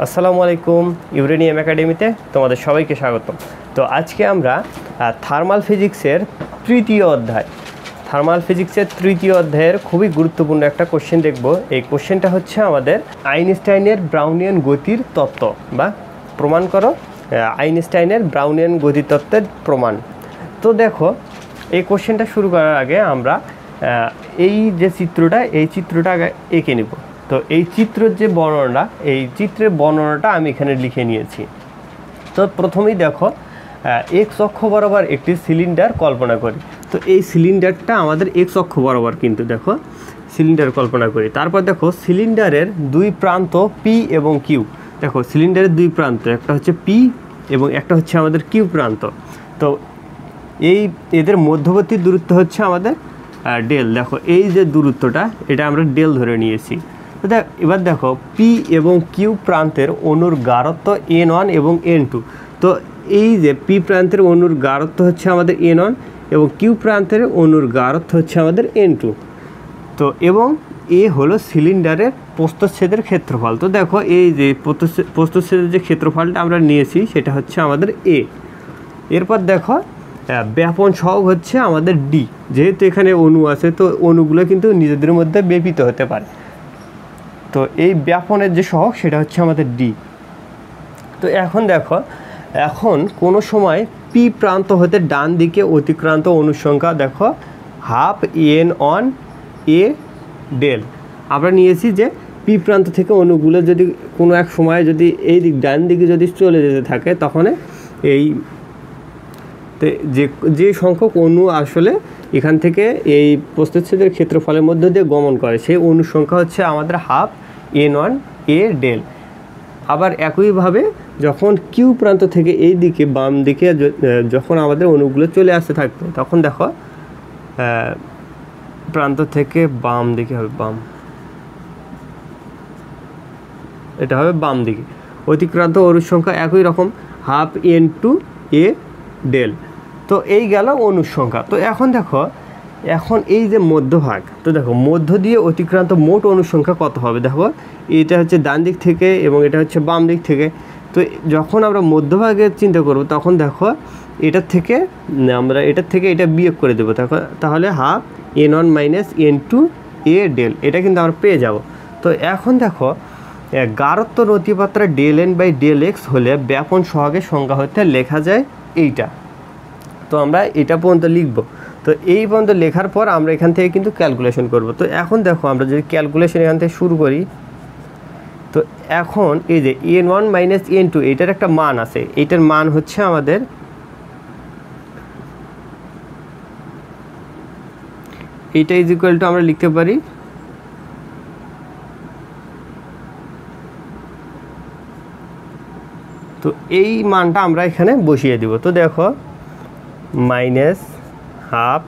আসসালামু আলাইকুম। ইউরেনিয়াম একাডেমিতে তোমাদের সবাইকে স্বাগতম। তো আজকে আমরা থার্মাল ফিজিক্সের তৃতীয় অধ্যায়ের খুবই গুরুত্বপূর্ণ একটা কোশ্চেন দেখব। এই কোশ্চেনটা হচ্ছে আমাদের আইনস্টাইনের ব্রাউনিয়ান গতির তত্ত্ব বা প্রমাণ করো আইনস্টাইনের ব্রাউনিয়ান গতিতত্ত্বের প্রমাণ। তো দেখো, এই কোশ্চেনটা শুরু করার আগে আমরা এই চিত্রটা আগে এঁকে নিব। তো এই চিত্রের যে বর্ণনা, এই চিত্রের বর্ণনাটা আমি এখানে লিখে নিয়েছি। তো প্রথমেই দেখো, এক্স অক্ষ বরাবর একটি সিলিন্ডার কল্পনা করি। তো এই সিলিন্ডারটা আমাদের এক্স অক্ষ বরাবর, কিন্তু দেখো সিলিন্ডার কল্পনা করি। তারপর দেখো সিলিন্ডারের দুই প্রান্ত পি এবং কিউ। দেখো সিলিন্ডারের দুই প্রান্ত, একটা হচ্ছে পি এবং একটা হচ্ছে আমাদের কিউ প্রান্ত। তো এদের মধ্যবর্তী দূরত্ব হচ্ছে আমাদের ডেল। দেখো এই যে দূরত্বটা, এটা আমরা ডেল ধরে নিয়েছি। তো এবার দেখো পি এবং কিউ প্রান্তের অণুর গাঢ়ত্ব N1 এবং N2। তো এই যে পি প্রান্তের অণুর গাঢ়ত্ব হচ্ছে আমাদের N1 এবং কিউ প্রান্তের অণুর গাঢ়ত্ব হচ্ছে আমাদের N2। তো এবং এ হলো সিলিন্ডারের প্রস্থচ্ছেদের ক্ষেত্রফল। তো দেখো এই যে প্রস্থচ্ছেদের যে ক্ষেত্রফলটা আমরা নিয়েছি সেটা হচ্ছে আমাদের এ। এরপর দেখো ব্যাপন সহগ হচ্ছে আমাদের ডি। যেহেতু এখানে অণু আছে, তো অণুগুলো কিন্তু নিজেদের মধ্যে ব্যাপিত হতে পারে। তো এই ব্যাপনের যে সহগ সেটা হচ্ছে আমাদের ডি। তো এখন দেখো, এখন কোনো সময় পি প্রান্ত হতে ডান দিকে অতিক্রান্ত অণুর সংখ্যা দেখো হাফ N1 A ডেল। আমরা নিয়েছি যে পি প্রান্ত থেকে অণুগুলো যদি কোনো এক সময় যদি এই দিক ডান দিকে যদি চলে যেতে থাকে, তখন এই যে সংখ্যক অণু আসলে এখান থেকে এই প্রস্থচ্ছেদের ক্ষেত্রফলের মধ্য দিয়ে গমন করে, সেই অণুর সংখ্যা হচ্ছে আমাদের হাফ N1 A ডেল। আবার একইভাবে যখন কিউ প্রান্ত থেকে এই দিকে বাম দিকে যখন আমাদের অণুগুলো চলে আসতে থাকবে, তখন দেখো প্রান্ত থেকে বাম দিকে হবে, এটা হবে বাম দিকে অতিক্রান্ত অণুর সংখ্যা একই রকম হাফ N2 A ডেল। তো এই গেল অণুর সংখ্যা। তো এখন দেখো, এখন এই যে মধ্যভাগ, তো দেখো মধ্য দিয়ে অতিক্রান্ত মোট অণুর সংখ্যা কত হবে। দেখো এটা হচ্ছে ডান দিক থেকে এবং এটা হচ্ছে বাম দিক থেকে। তো যখন আমরা মধ্যভাগে চিন্তা করব, তখন দেখো এটার থেকে এটা বিয়োগ করে দেবো। তাহলে half N1 minus N2 A del, এটা কিন্তু আমরা পেয়ে যাব। তো এখন দেখো, গাঢ়ত্ব নতিমাত্রা del N by del X হলে ব্যাপন সহগের সংজ্ঞা হতে লেখা যায় এইটা। তো আমরা এটা পর্যন্ত লিখব। তো এই পর্যন্ত লেখার পর আমরা এখান থেকে কিন্তু ক্যালকুলেশন করব। তো এখন দেখো, আমরা যদি ক্যালকুলেশন এখান থেকে শুরু করি, তো এখন এই যে N1 মাইনাস N2 এটার একটা মান আছে। এইটার মান হচ্ছে আমাদের এইটা ইজ ইকুয়াল টু আমরা লিখতে পারি তো এই মানটা আমরা এখানে বসিয়ে দিব। তো দেখো minus half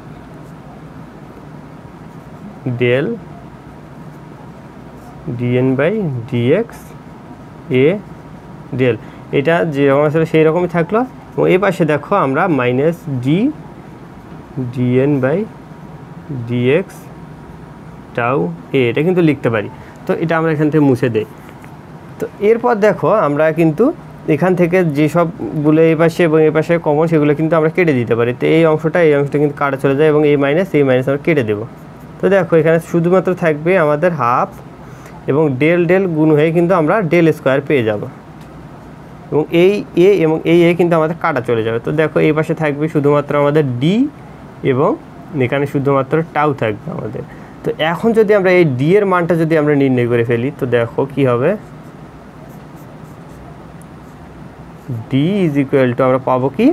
del DN by DX A del, এটা যেরকম আসলে সেই রকমই থাকলো। এবং এই পাশে দেখো আমরা minus DN by DX tau এ, এটা কিন্তু লিখতে পারি। তো এটা আমরা এখান থেকে মুছে দেই। তো এরপর দেখো, আমরা কিন্তু এখান থেকে যেসবগুলো এই পাশে এবং এই পাশে কমন, সেগুলো কিন্তু আমরা কেটে দিতে পারি। তো এই অংশটা কিন্তু কাটা চলে যায় এবং এই মাইনাস আমরা কেটে দেবো। তো দেখো এখানে শুধুমাত্র থাকবে আমাদের হাফ এবং ডেল গুণ হয়ে কিন্তু আমরা ডেল স্কোয়ার পেয়ে যাব। এবং এই এ এবং এই এ কিন্তু আমাদের কাটা চলে যাবে। তো দেখো এই পাশে থাকবে শুধুমাত্র আমাদের ডি এবং এখানে শুধুমাত্র টাউ থাকবে আমাদের। তো এখন যদি আমরা এই ডি এর মানটা যদি আমরা নির্ণয় করে ফেলি, তো দেখো কি হবে, ডি ইজ ইকুয়াল টু আমরা পাবো কি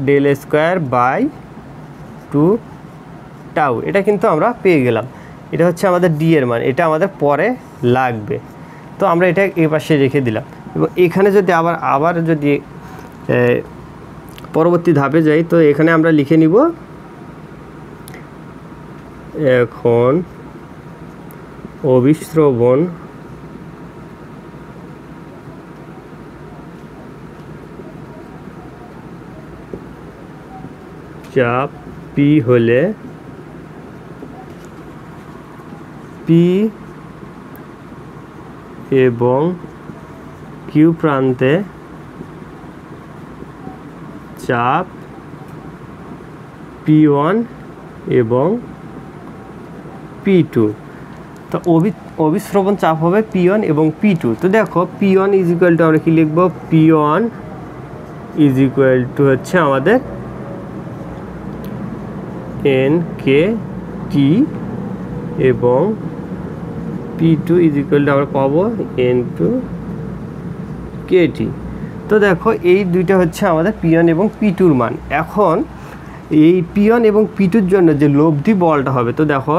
ডেল স্কোয়ার বাই 2 টাউ। এটা কিন্তু আমরা পেয়ে গেলাম। এটা হচ্ছে আমাদের ডি এর মান, এটা আমাদের পরে লাগবে। তো আমরা এটা এই পাশে রেখে দিলাম। এবং এখানে যদি আবার যদি পরবর্তী ধাপে যাই, তো এখানে আমরা লিখে নিব এখন অভিস্রবণ চাপ পি হলে পি এবং কিউ প্রান্তে চাপ P1 এবং P2। তো অভিস্রবণ চাপ হবে P1 এবং P2। তো দেখো P1 ইজ ইকুয়াল টু আমরা কি লিখব, P1 ইজ ইকুয়াল টু হচ্ছে আমাদের NKT এবং P2 ইজ ইকুয়াল টু আমরা পাবো N2KT। তো দেখো এই দুইটা হচ্ছে আমাদের P1 এবং P2-র মান। এখন এই P1 এবং P2-র জন্য যে লব্ধি বলটা হবে, তো দেখো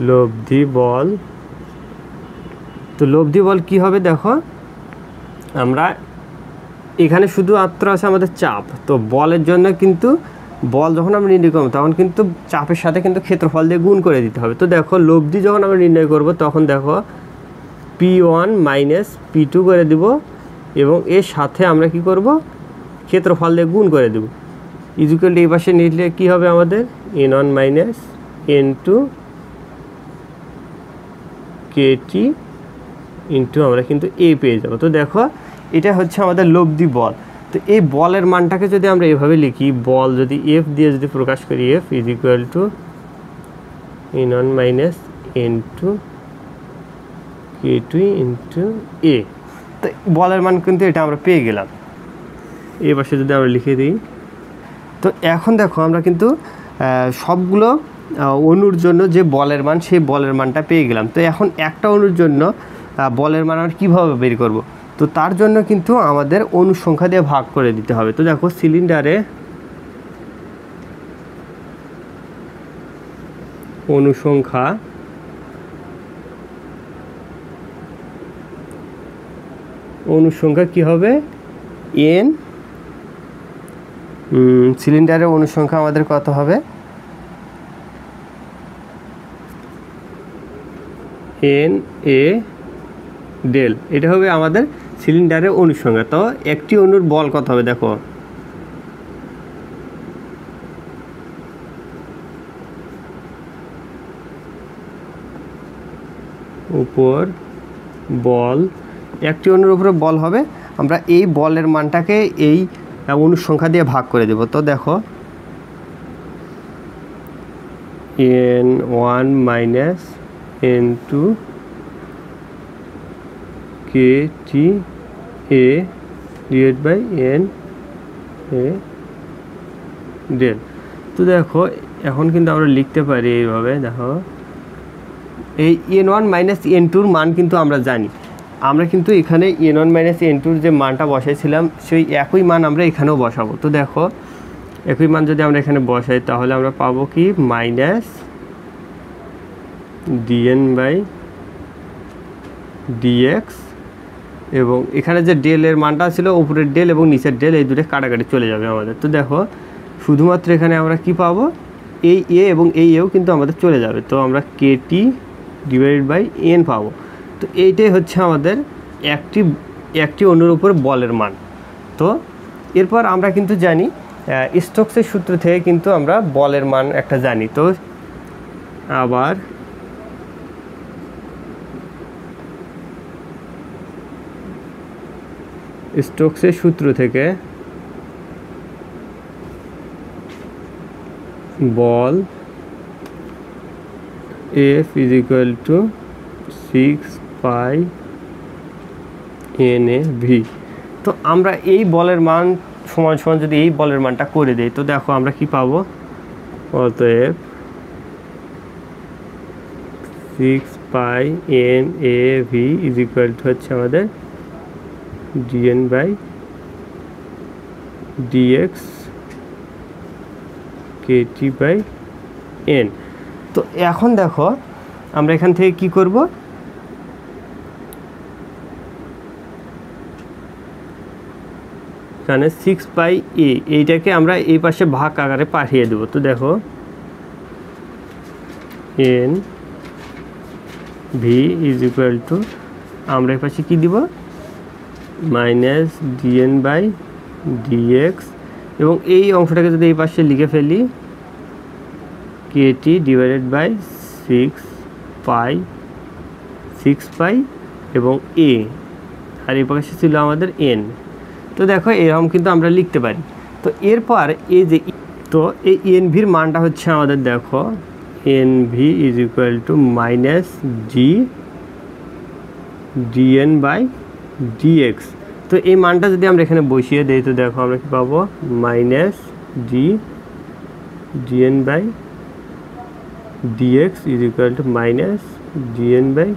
লব্ধি বল, তো লব্ধি বল কি হবে দেখো, আমরা এখানে শুধুমাত্র আছে আমাদের চাপ, তো বলের জন্য কিন্তু বল যখন আমরা নির্ণয় করব তখন কিন্তু চাপের সাথে কিন্তু ক্ষেত্রফল দিয়ে গুণ করে দিতে হবে। তো দেখো লব্ধি যখন আমরা নির্ণয় করব তখন দেখো P1 মাইনাস P2 করে দিব এবং এর সাথে আমরা কি করব, ক্ষেত্রফল দিয়ে গুণ করে দেব। ইকুয়াল টু এই পাশে নিলে কি হবে আমাদের N1 মাইনাস N2KT ইন্টু আমরা কিন্তু A পেয়ে যাব। তো দেখো এটা হচ্ছে আমাদের লব্ধি বল। তো এই বলের মানটাকে যদি আমরা এভাবে লিখি, বল যদি F দিয়ে যদি প্রকাশ করি, F is equal two N1 minus N2KT into A। তো বলের মান কিন্তু এটা আমরা পেয়ে গেলাম। এই পাশে যদি আমরা লিখে দিই, তো এখন দেখো আমরা কিন্তু সবগুলো অণুর জন্য যে বলের মান, সেই বলের মানটা পেয়ে গেলাম। তো এখন একটা অণুর জন্য বলের মান আমরা কীভাবে বের করব, তো তার জন্য কিন্তু আমাদের অণু সংখ্যা দিয়ে ভাগ করে দিতে হবে। তো দেখো সিলিন্ডারে অণু সংখ্যা কি হবে, N, সিলিন্ডারের অণু সংখ্যা আমাদের কত হবে, NA ডেল, এটা হবে আমাদের সিলিন্ডারের অণু সংখ্যা। তো একটি অণুর বল কত হবে দেখো, উপর বল, একটি অণুর উপরে বল হবে, আমরা এই বলের মানটাকে এই অণুর সংখ্যা দিয়ে ভাগ করে দেব। তো দেখো N1 minus N2KT A divide by NA del. তো দেখো এখন কিন্তু আমরা লিখতে পারি এইভাবে, দেখো এই N1 মাইনাস N2-র মান কিন্তু আমরা জানি, আমরা কিন্তু এখানে N1 মাইনাস N2-র যে মানটা বসাইছিলাম সেই একই মান আমরা এখানেও বসাবো। তো দেখো একই মান যদি আমরা এখানে বসাই তাহলে আমরা পাবো কি, মাইনাস dN বাই dx, এবং এখানে যে ডেলের মানটা ছিল উপরের ডেল এবং নিচের ডেল এই দুটো কাটাকাটি চলে যাবে আমাদের। তো দেখো শুধুমাত্র এখানে আমরা কি পাবো, এই A এবং এই এও কিন্তু আমাদের চলে যাবে। তো আমরা KT ডিভাইডেড বাই N পাবো। তো এইটাই হচ্ছে আমাদের একটি অণুর উপর বলের মান। তো এরপর আমরা কিন্তু জানি স্টোকসের সূত্র থেকে কিন্তু আমরা বলের মান একটা জানি। তো আবার স্টোকসের সূত্র থেকে বল F is equal two 6 pi NaV। তো আমরা এই বলের মান সমান সমান যদি এই বলের মানটা করে দেই, তো দেখো আমরা কি পাবো, অতএব 6 pi NaV is equal to হচ্ছে আমাদের dN by dx KT by N। তো এখন দেখো আমরা এখান থেকে কি করব, এখানে 6 পাই A এইটাকে আমরা এই পাশে ভাগ আকারে পাঠিয়ে দেব। তো দেখো NV ইজ ইকুয়াল টু আমরা এই পাশে কী দিব, মাইনাস dN বাই dx এবং এই অংশটাকে যদি এই পাশে লিখে ফেলি কেটি ডিভাইডেড বাই 6 পাই এবং এ, আর এই পাশে ছিল আমাদের এন। তো দেখো এরকম কিন্তু আমরা লিখতে পারি। তো এরপর এই যে তো এই এন ভির মানটা হচ্ছে আমাদের দেখো N V is equal to minus G DN by DX. তো এই মানটা যদি আমরা এখানে বসিয়ে দিই তো দেখো আমরা কি পাবো minus G DN by DX is equal to minus DN by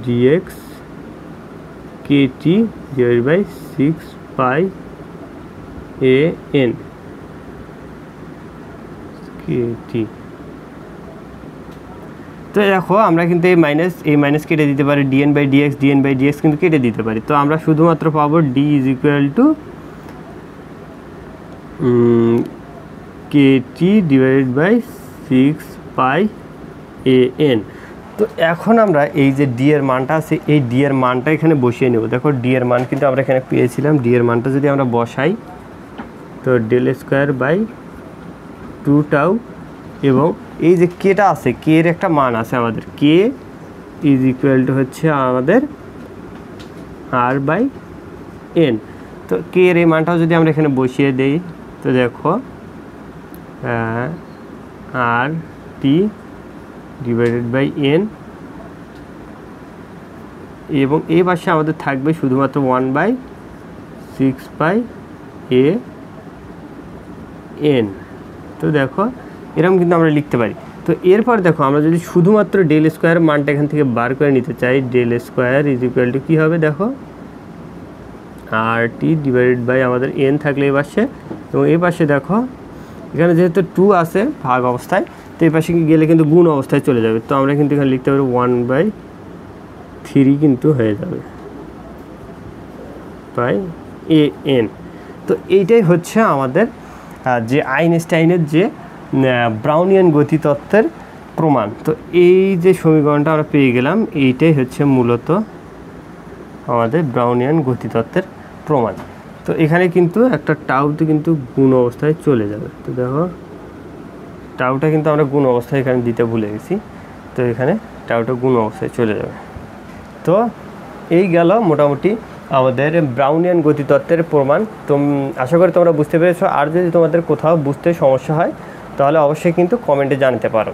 DX KT divided by 6 pi A N KT. তো দেখো আমরা কিন্তু এই মাইনাস কেটে দিতে পারি, ডিএন বাই ডিএক্স কিন্তু কেটে দিতে পারি। তো আমরা শুধুমাত্র পাবো D is equal to KT divided by 6 pi A N. তো এখন আমরা এই যে ডি এর মানটা আছে এই ডি এর মানটা এখানে বসিয়ে নেব। দেখো ডি এর মান কিন্তু আমরা এখানে পেয়েছিলাম, ডি এর মানটা যদি আমরা বসাই তো ডেল স্কোয়ার বাই 2 টাউ, এবং এই যে কেটা আছে কে এর একটা মান আছে আমাদের, কে ইজ ইকুয়াল টু হচ্ছে আমাদের আর বাই এন। তো কে এর এই মানটাও যদি আমরা এখানে বসিয়ে দেই তো দেখো আর টি ডিভাইডেড বাই এন, এবং এই পাশে আমাদের থাকবে শুধুমাত্র 1/6 পাই এ এন। তো দেখো এরকম কিন্তু আমরা লিখতে পারি। তো এরপর দেখো আমরা যদি শুধুমাত্র ডেল স্কোয়ার মানটা এখান থেকে বার করে নিতে চাই, del square is equal to কী হবে দেখো আর টি ডিভাইডেড বাই আমাদের এন থাকলে এই পাশে, এবং এই পাশে দেখো এখানে যেহেতু 2 আছে ভাগ অবস্থায়, তো এই পাশে গেলে কিন্তু গুণ অবস্থায় চলে যাবে। তো আমরা কিন্তু এখানে লিখতে পারি 1/3 কিন্তু হয়ে যাবে বাই এ এন। তো এইটাই হচ্ছে আমাদের যে আইনস্টাইনের যে ব্রাউনিয়ান গতিতত্ত্বের প্রমাণ। তো এই যে সমীকরণটা আমরা পেয়ে গেলাম, এইটাই হচ্ছে মূলত আমাদের ব্রাউনিয়ান গতিতত্ত্বের প্রমাণ। তো এখানে কিন্তু একটা টাউতে কিন্তু গুণ অবস্থায় চলে যাবে। তো দেখো টাউটা কিন্তু আমরা গুণ অবস্থায় এখানে দিতে ভুলে গেছি, তো এখানে টাউটা গুণ অবস্থায় চলে যাবে। তো এই গেল মোটামুটি আমাদের ব্রাউনিয়ান গতিতত্ত্বের প্রমাণ। তো আশা করি তোমরা বুঝতে পেরেছো। আর যদি তোমাদের কোথাও বুঝতে সমস্যা হয় তাহলে অবশ্যই কিন্তু কমেন্টে জানাতে পারো।